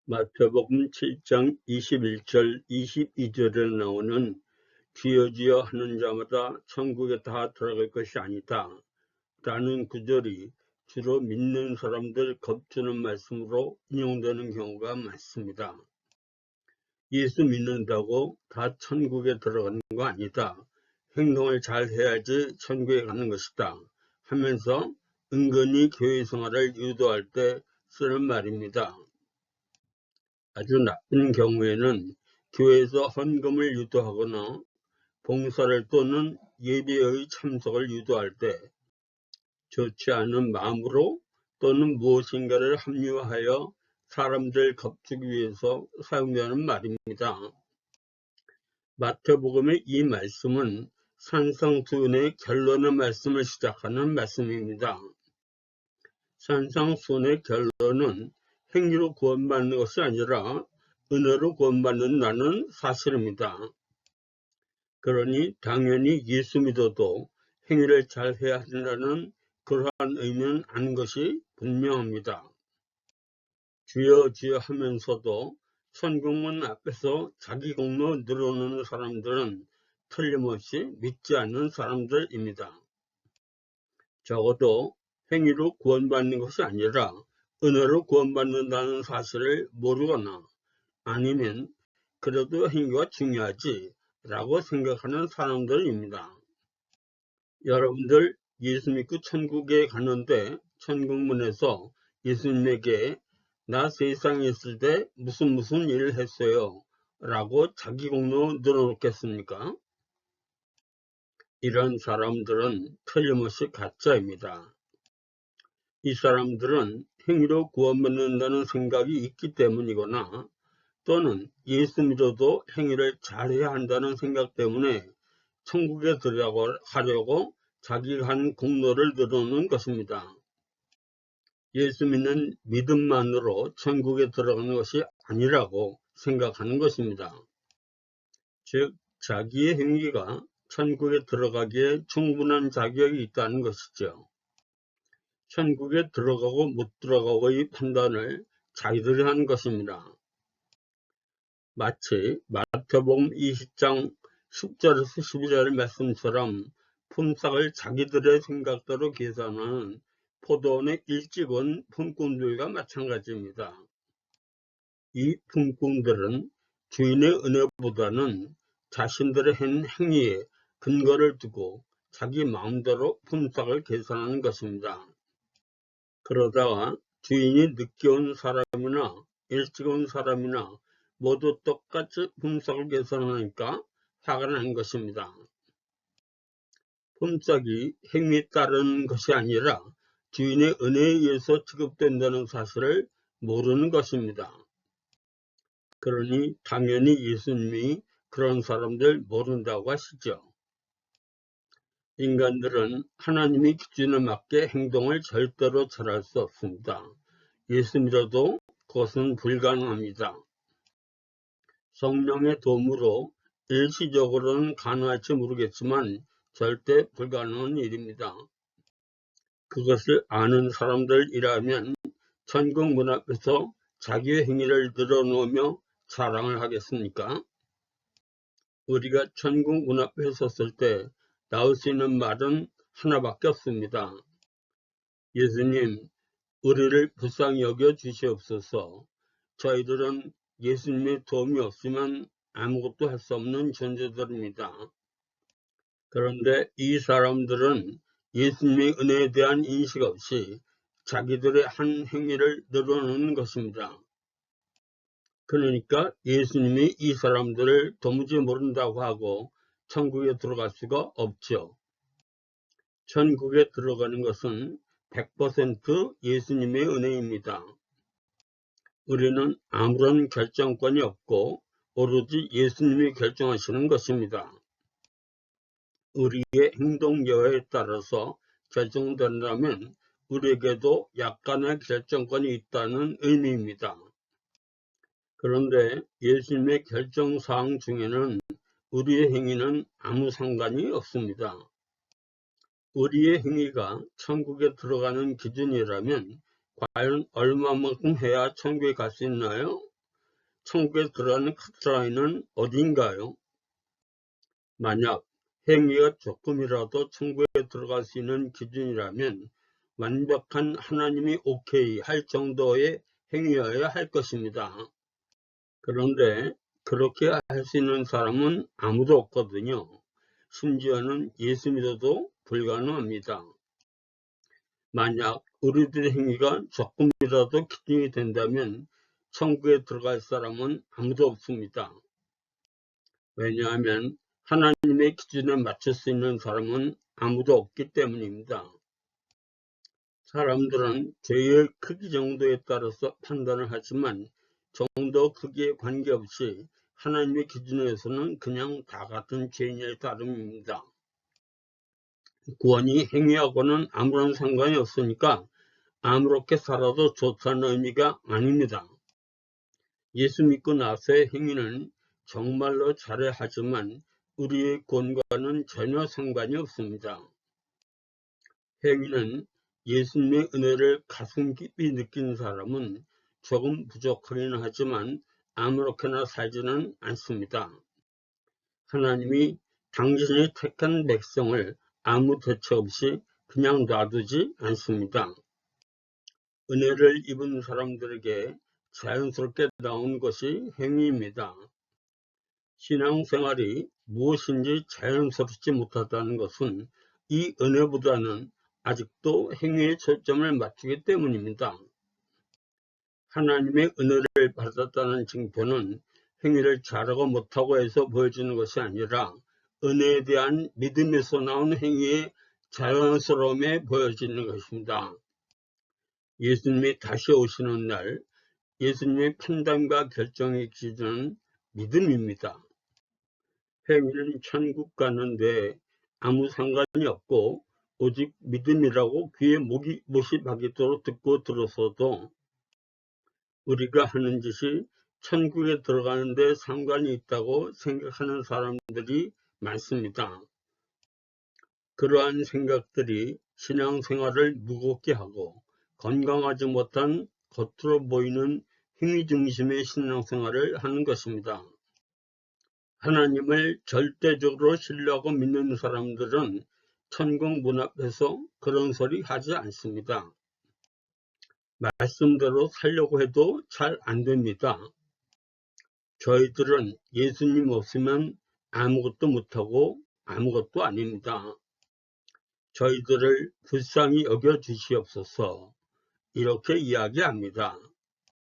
마태복음 7장 21절 22절에 나오는 주여 주여 하는 자마다 천국에 다 들어갈 것이 아니다 라는 구절이 주로 믿는 사람들 겁주는 말씀으로 인용되는 경우가 많습니다. 예수 믿는다고 다 천국에 들어가는 거 아니다. 행동을 잘 해야지 천국에 가는 것이다 하면서 은근히 교회 생활을 유도할 때 쓰는 말입니다. 아주 나쁜 경우에는 교회에서 헌금을 유도하거나 봉사를 또는 예배의 참석을 유도할 때 좋지 않은 마음으로 또는 무엇인가를 합리화하여 사람들 겁주기 위해서 사용되는 말입니다. 마태복음의 이 말씀은 산상수훈의 결론의 말씀을 시작하는 말씀입니다. 산상수훈의 결론은 행위로 구원받는 것이 아니라 은혜로 구원받는다는 사실입니다. 그러니 당연히 예수 믿어도 행위를 잘 해야 한다는 그러한 의미는 아닌 것이 분명합니다. 주여 주여 하면서도 천국문 앞에서 자기 공로 늘어놓는 사람들은 틀림없이 믿지 않는 사람들입니다. 적어도 행위로 구원받는 것이 아니라 은혜로 구원받는다는 사실을 모르거나 아니면 그래도 행위가 중요하지 라고 생각하는 사람들입니다. 여러분들 예수 믿고 천국에 가는데 천국문에서 예수님에게 나 세상에 있을 때 무슨 일을 했어요 라고 자기 공로 늘어놓겠습니까? 이런 사람들은 틀림없이 가짜입니다. 이 사람들은 행위로 구원받는다는 생각이 있기 때문이거나 또는 예수 믿어도 행위를 잘해야 한다는 생각 때문에 천국에 들어가려고 자기가 한 공로를 늘어놓는 것입니다. 예수 믿는 믿음만으로 천국에 들어가는 것이 아니라고 생각하는 것입니다. 즉 자기의 행위가 천국에 들어가기에 충분한 자격이 있다는 것이죠. 천국에 들어가고 못 들어가고의 판단을 자기들이 한 것입니다. 마치 마태복음 20장 10절에서 12절 말씀처럼 품삯을 자기들의 생각대로 계산하는 포도원에 일찍 온 품꾼들과 마찬가지입니다. 이 품꾼들은 주인의 은혜보다는 자신들의 행위에 근거를 두고 자기 마음대로 품삯을 계산하는 것입니다. 그러다가 주인이 늦게 온 사람이나 일찍 온 사람이나 모두 똑같이 품삯을 계산하니까 화가 난 것입니다. 품삯이 행위에 따른 것이 아니라 주인의 은혜에 의해서 지급된다는 사실을 모르는 것입니다. 그러니 당연히 예수님이 그런 사람들 모른다고 하시죠. 인간들은 하나님의 기준에 맞게 행동을 절대로 잘할 수 없습니다. 예수 믿어도 그것은 불가능합니다. 성령의 도움으로 일시적으로는 가능할지 모르겠지만 절대 불가능한 일입니다. 그것을 아는 사람들이라면 천국 문 앞에서 자기의 행위를 늘어놓으며 자랑을 하겠습니까? 우리가 천국 문 앞에 섰을 때 나올 수 있는 말은 하나밖에 없습니다. 예수님, 우리를 불쌍히 여겨 주시옵소서. 저희들은 예수님의 도움이 없으면 아무것도 할 수 없는 존재들입니다. 그런데 이 사람들은 예수님의 은혜에 대한 인식 없이 자기들의 한 행위를 늘어놓는 것입니다. 그러니까 예수님이 이 사람들을 도무지 모른다고 하고 천국에 들어갈 수가 없죠. 천국에 들어가는 것은 100% 예수님의 은혜입니다. 우리는 아무런 결정권이 없고 오로지 예수님이 결정하시는 것입니다. 우리의 행동 여하에 따라서 결정된다면 우리에게도 약간의 결정권이 있다는 의미입니다. 그런데 예수님의 결정사항 중에는 우리의 행위는 아무 상관이 없습니다. 우리의 행위가 천국에 들어가는 기준이라면 과연 얼마만큼 해야 천국에 갈 수 있나요? 천국에 들어가는 커트라인은 어디인가요? 만약 행위가 조금이라도 천국에 들어갈 수 있는 기준이라면 완벽한 하나님이 오케이 할 정도의 행위여야 할 것입니다. 그런데 그렇게 할 수 있는 사람은 아무도 없거든요. 심지어는 예수 믿어도 불가능합니다. 만약 우리들의 행위가 조금이라도 기준이 된다면 천국에 들어갈 사람은 아무도 없습니다. 왜냐하면 하나님의 기준에 맞출 수 있는 사람은 아무도 없기 때문입니다. 사람들은 죄의 크기 정도에 따라서 판단을 하지만 정도 크기에 관계없이 하나님의 기준에서는 그냥 다 같은 죄인의 따름입니다. 구원이 행위하고는 아무런 상관이 없으니까 아무렇게 살아도 좋다는 의미가 아닙니다. 예수 믿고 나서의 행위는 정말로 잘해야 하지만 우리의 구원과는 전혀 상관이 없습니다. 행위는 예수님의 은혜를 가슴 깊이 느낀 사람은 조금 부족하긴 하지만 아무렇게나 살지는 않습니다. 하나님이 당신이 택한 백성을 아무 대책 없이 그냥 놔두지 않습니다. 은혜를 입은 사람들에게 자연스럽게 나온 것이 행위입니다. 신앙생활이 무엇인지 자연스럽지 못하다는 것은 이 은혜보다는 아직도 행위에 초점을 맞추기 때문입니다. 하나님의 은혜를 받았다는 징표는 행위를 잘하고 못하고 해서 보여주는 것이 아니라 은혜에 대한 믿음에서 나온 행위의 자연스러움에 보여지는 것입니다. 예수님이 다시 오시는 날 예수님의 판단과 결정의 기준은 믿음입니다. 행위는 천국 가는데 아무 상관이 없고 오직 믿음이라고 귀에 못이 박이도록 듣고 들어서도 우리가 하는 짓이 천국에 들어가는 데 상관이 있다고 생각하는 사람들이 많습니다. 그러한 생각들이 신앙생활을 무겁게 하고 건강하지 못한 겉으로 보이는 행위 중심의 신앙생활을 하는 것입니다. 하나님을 절대적으로 신뢰하고 믿는 사람들은 천국 문 앞에서 그런 소리 하지 않습니다. 말씀대로 살려고 해도 잘 안됩니다. 저희들은 예수님 없으면 아무것도 못하고 아무것도 아닙니다. 저희들을 불쌍히 여겨 주시옵소서 이렇게 이야기합니다.